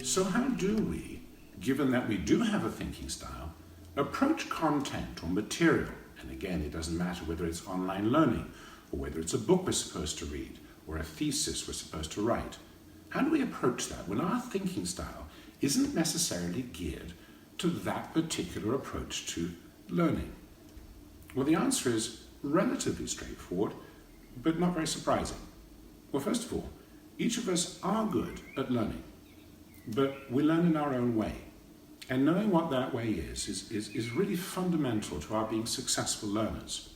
So how do we, given that we do have a thinking style, approach content or material? And again, it doesn't matter whether it's online learning or whether it's a book we're supposed to read or a thesis we're supposed to write. How do we approach that when our thinking style isn't necessarily geared to that particular approach to learning? Well, the answer is relatively straightforward, but not very surprising. Well, first of all, each of us are good at learning, but we learn in our own way. And knowing what that way is really fundamental to our being successful learners.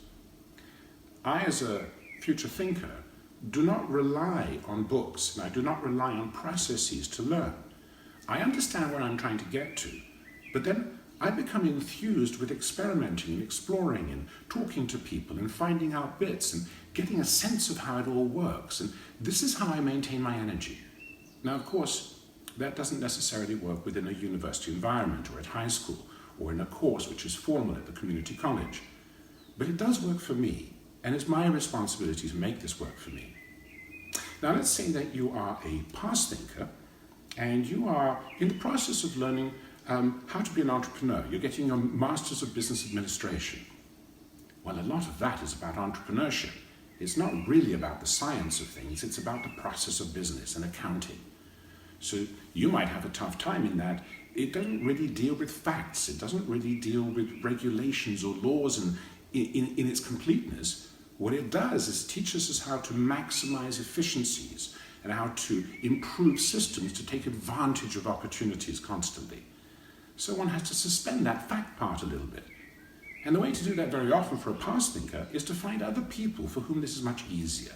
I, as a future thinker, do not rely on books, and I do not rely on processes to learn. I understand where I'm trying to get to, but then I become enthused with experimenting and exploring and talking to people and finding out bits and getting a sense of how it all works. And this is how I maintain my energy. Now, of course, that doesn't necessarily work within a university environment or at high school or in a course which is formal at the community college. But it does work for me, and it's my responsibility to make this work for me. Now, let's say that you are a past thinker and you are in the process of learning how to be an entrepreneur. You're getting your Masters of Business Administration. Well, a lot of that is about entrepreneurship. It's not really about the science of things, it's about the process of business and accounting. So you might have a tough time in that it doesn't really deal with facts, it doesn't really deal with regulations or laws and in its completeness. What it does is teaches us how to maximize efficiencies and how to improve systems to take advantage of opportunities constantly. So one has to suspend that fact part a little bit. And the way to do that very often for a past thinker is to find other people for whom this is much easier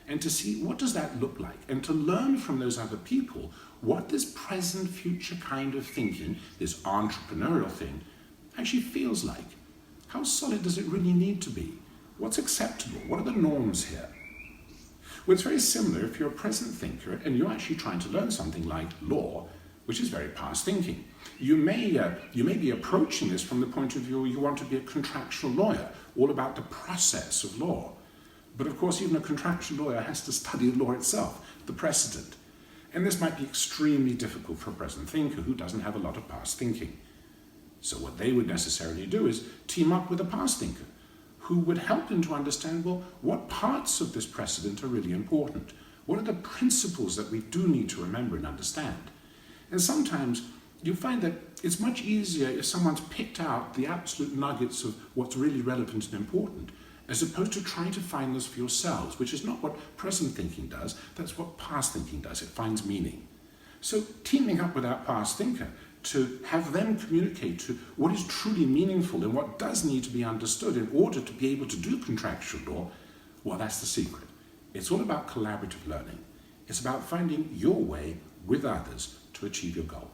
and to see what does that look like and to learn from those other people what this present future kind of thinking, this entrepreneurial thing, actually feels like. How solid does it really need to be? What's acceptable? What are the norms here? Well, it's very similar if you're a present thinker and you're actually trying to learn something like law, which is very past thinking. You may be approaching this from the point of view you want to be a contractual lawyer, all about the process of law. But of course, even a contractual lawyer has to study the law itself, the precedent. And this might be extremely difficult for a present thinker who doesn't have a lot of past thinking. So what they would necessarily do is team up with a past thinker who would help them to understand, well, what parts of this precedent are really important? What are the principles that we do need to remember and understand? And sometimes you find that it's much easier if someone's picked out the absolute nuggets of what's really relevant and important, as opposed to trying to find those for yourselves, which is not what present thinking does, that's what past thinking does. It finds meaning. So teaming up with that past thinker to have them communicate to what is truly meaningful and what does need to be understood in order to be able to do contractual law, well, that's the secret. It's all about collaborative learning. It's about finding your way with others to achieve your goal.